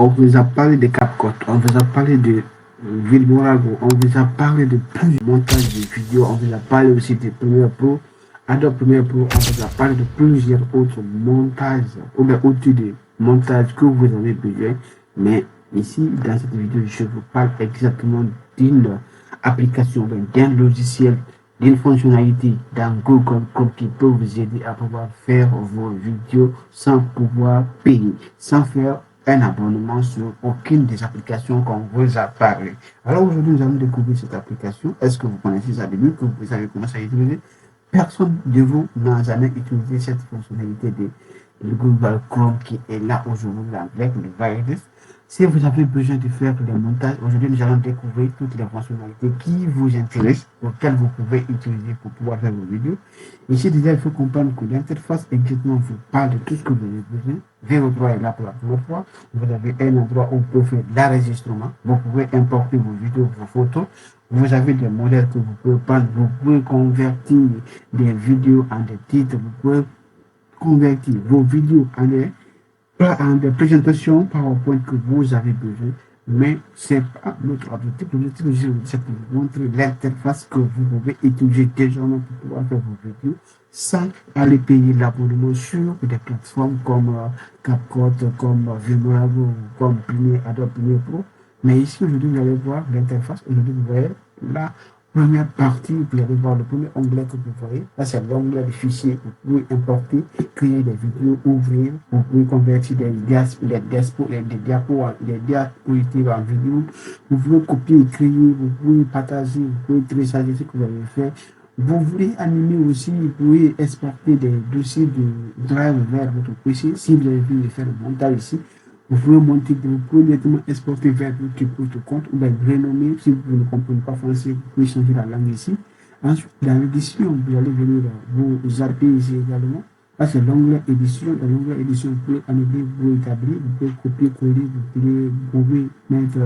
On vous a parlé de CapCut, on vous a parlé de Filmorago, on vous a parlé de plusieurs montages de vidéos, on vous a parlé aussi de Premiere Pro, Adobe Premiere Pro, on vous a parlé de plusieurs autres montages ou bien outils de montage que vous avez besoin. Mais ici, dans cette vidéo, je vous parle exactement d'une application, d'un logiciel, d'une fonctionnalité dans Google Chrome qui peut vous aider à pouvoir faire vos vidéos sans pouvoir payer, sans faire un abonnement sur aucune des applications qu'on vous a parlé. Alors aujourd'hui, nous allons découvrir cette application. Est-ce que vous connaissez ça depuis que vous avez commencé à utiliser? Personne de vous n'a jamais utilisé cette fonctionnalité de Google Chrome qui est là aujourd'hui avec le virus. Si vous avez besoin de faire des montages, aujourd'hui nous allons découvrir toutes les fonctionnalités qui vous intéressent, auxquelles vous pouvez utiliser pour pouvoir faire vos vidéos. Ici déjà, il faut comprendre que l'interface exactement vous parle de tout ce que vous avez besoin. VO3 est là pour la première fois. Vous avez un endroit où vous pouvez faire l'enregistrement. Vous pouvez importer vos vidéos, vos photos. Vous avez des modèles que vous pouvez prendre. Vous pouvez convertir des vidéos en des titres. Vous pouvez convertir vos vidéos en des présentations PowerPoint que vous avez besoin, mais c'est pas notre objectif. L'objectif, c'est pour vous montrer l'interface que vous pouvez utiliser désormais pour pouvoir faire vos vidéos sans aller payer l'abonnement sur des plateformes comme CapCut, comme Filmorago, comme Adobe Premiere Pro. Mais ici, aujourd'hui, vous allez voir l'interface. Aujourd'hui, vous voyez la première partie, vous allez voir le premier onglet que vous voyez. Là, c'est l'onglet de fichiers. Vous pouvez importer, créer des vidéos, ouvrir. Vous pouvez convertir des diapositives en vidéo. Vous pouvez copier et créer. Vous pouvez partager. Vous pouvez télécharger ce que vous avez fait. Vous voulez animer aussi, vous pouvez exporter des dossiers de drive vers votre PC. Si vous avez vu de faire le montage ici, vous pouvez directement exporter vers votre compte ou bien renommer. Si vous ne comprenez pas français, vous pouvez changer la langue ici. Ensuite, dans l'édition, vous allez venir vous zapper ici également. Là, c'est l'onglet édition. Dans l'onglet édition, vous pouvez annuler, vous pouvez établir, vous pouvez copier-coller, vous pouvez mettre,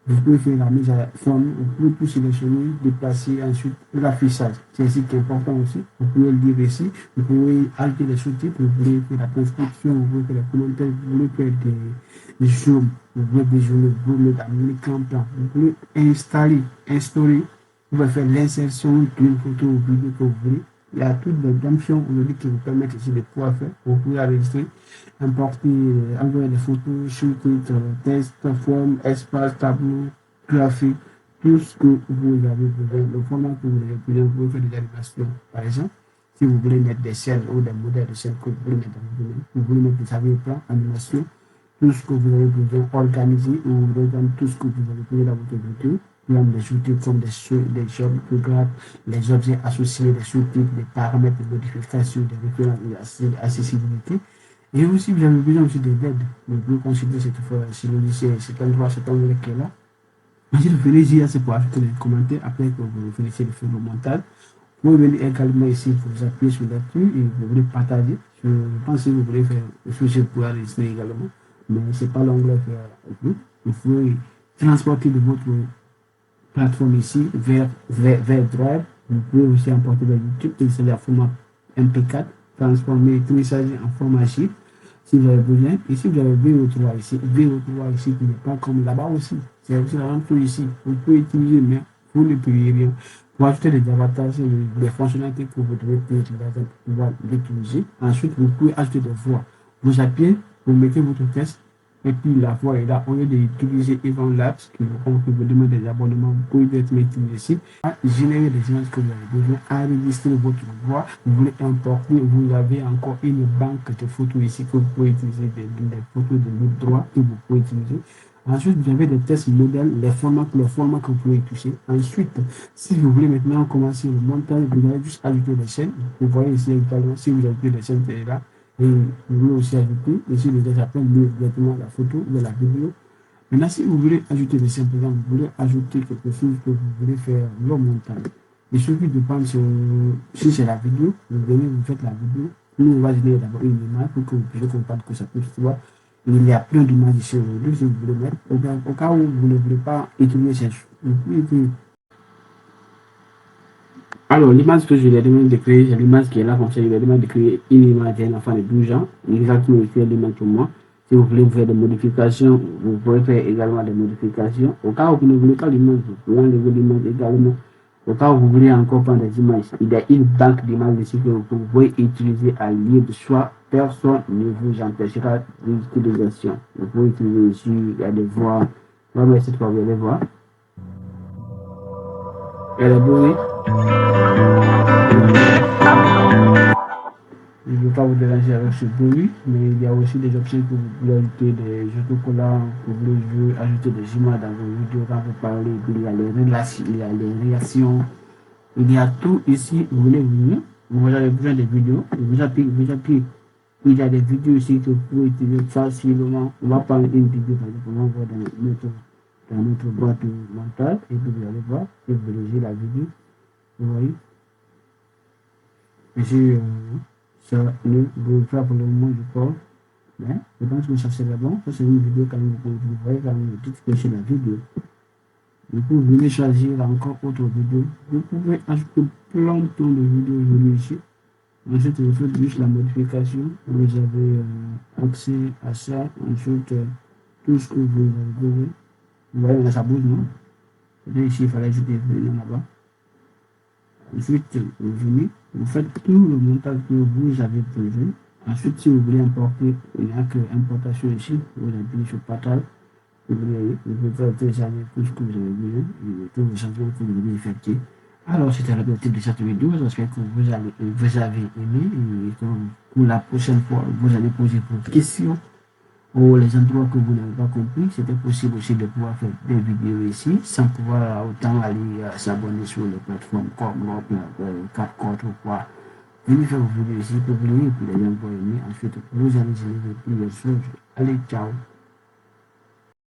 vous pouvez faire la mise à forme, vous pouvez tout sélectionner, déplacer, ensuite l'affichage. C'est ici qui est important aussi. Vous pouvez le lire ici, vous pouvez ajouter des sous-titres, vous pouvez faire la transcription, vous pouvez faire les commentaires, vous pouvez faire des zooms, vous pouvez visionner, vous pouvez mettre en écran plan, vous pouvez installer, instaurer, vous pouvez faire l'insertion d'une photo ou vidéo que vous voulez. Il y a toutes les options aujourd'hui qui vous permettent ici de pouvoir faire. Vous pouvez enregistrer, importer, envoyer des photos, sous-titres, texte, forme, espace, tableau, graphique, tout ce que vous avez besoin. Le format que vous avez besoin, vous pouvez faire des animations. Par exemple, si vous voulez mettre des scènes ou des modèles de scènes que vous voulez mettre dans le domaine, vous voulez mettre des arrière-plans, animations, tout ce que vous avez besoin, organiser ou regarder tout ce que vous avez besoin dans votre vidéo. Même des outils comme des photographes, les objets associés, des sous-titres, des paramètres de modification, des références et accessibilité. Et aussi, vous avez besoin aussi d'aide. Vous pouvez consulter ce logiciel, cet endroit qui est là. Ensuite, vous venez ici, c'est pour ajouter les commentaires après que vous finissez de faire le montage. Vous venez également ici pour vous appuyer sur là-dessus et vous voulez partager. Je pense que vous voulez faire le sujet pour enregistrer également, mais ce n'est pas l'onglet vous pouvez transporter de votre plateforme ici vers Drive. Vous pouvez aussi importer vers YouTube, télécharger en format MP4, transformer, télécharger en format zip si vous avez besoin. Ici, vous avez VO3 ici. VO3 ici qui n'est pas comme là-bas aussi. C'est aussi la même chose ici. Vous pouvez utiliser, mais vous ne payez rien. Pour ajouter des avatars, des fonctionnalités que vous devez payer pour pouvoir l'utiliser. Ensuite, vous pouvez ajouter des voix. Vous appuyez, vous mettez votre texte. Et puis la voix est là, au lieu d'utiliser Evan Labs, qui vous demande des abonnements, vous pouvez directement utiliser ici, générer des images que vous avez besoin, enregistrer votre voix, vous voulez importer, vous avez encore une banque de photos ici que vous pouvez utiliser, des photos de votre droit que vous pouvez utiliser. Ensuite, vous avez des tests modèles, les formats que vous pouvez toucher. Ensuite, si vous voulez maintenant commencer le montage, vous allez juste ajouter des chaînes. Vous voyez ici également, si vous ajoutez des chaînes, c'est là. Et vous voulez aussi ajouter, ici le déjà après directement la photo de la vidéo. Maintenant, si vous voulez ajouter des scènes, par exemple, vous voulez ajouter quelque chose que vous voulez faire le montage. Il suffit de prendre si c'est la vidéo, vous venez, vous faites la vidéo. Nous, on va générer d'abord une image pour que vous puissiez comprendre que ça peut se voir. Il y a plein d'images ici aujourd'hui, si vous voulez mettre. Au cas où vous ne voulez pas utiliser ces choses, vous pouvez utiliser. Alors, l'image que je lui ai demandé de créer, c'est l'image qui est là, comme ça, je lui ai demandé de créer une image d'un enfant de 12 ans, exactement ici, l'image pour moi. Si vous voulez faire des modifications, vous pouvez faire également des modifications. Au cas où vous ne voulez pas l'image, vous pouvez enlever l'image également. Au cas où vous voulez encore prendre des images, il y a une banque d'images ici que vous pouvez utiliser à libre choix. Personne ne vous empêchera l'utilisation. Vous pouvez utiliser ici, il y a des voix. On va mettre cette fois, vous allez voir. Elle est bourrée. Je ne veux pas vous déranger avec ce bruit, mais il y a aussi des options que vous pouvez ajouter des autocollants, vous voulez ajouter des images dans vos vidéos quand vous parlez, il y a les réactions, il y a tout ici, vous voulez venir, vous avez besoin des vidéos, vous appuyez, il y a des vidéos ici que vous pouvez utiliser facilement. On va prendre une vidéo par exemple, on va voir dans notre boîte mentale, et puis vous allez voir, et vous lisez la vidéo, vous voyez, ici, ça ne bouge pas pour le moment du corps, mais je pense que ça serait bon. Ça c'est une vidéo quand même, vous voyez quand même tout ce que c'est la vidéo. Du coup, vous venez choisir encore autre vidéo. Vous pouvez ajouter plein de temps de vidéos aujourd'hui ici. Ensuite, vous faites juste la modification. Vous avez accès à ça. Ensuite, tout ce que vous avez. Vous voyez, là, ça bouge, non? Et ici, il fallait ajouter là-bas. Ensuite, vous venez, vous faites tout le montage que vous avez besoin. Ensuite, si vous voulez importer, il n'y a que importation ici. Vous appuyez sur partage. Vous pouvez télécharger tout ce que vous avez besoin et tous les changements que vous avez effectués. Alors, c'était la beauté de cette vidéo. J'espère que vous avez aimé et que pour la prochaine fois, vous allez poser vos questions ou les endroits que vous n'avez pas compris. C'était possible aussi de pouvoir faire des vidéos ici sans pouvoir autant aller s'abonner sur les plateformes comme CapCut ou quoi. Venez faire vos vidéos ici, publier et puis les gens vont aimer. Ensuite, vous allez générer plusieurs choses. Allez, ciao!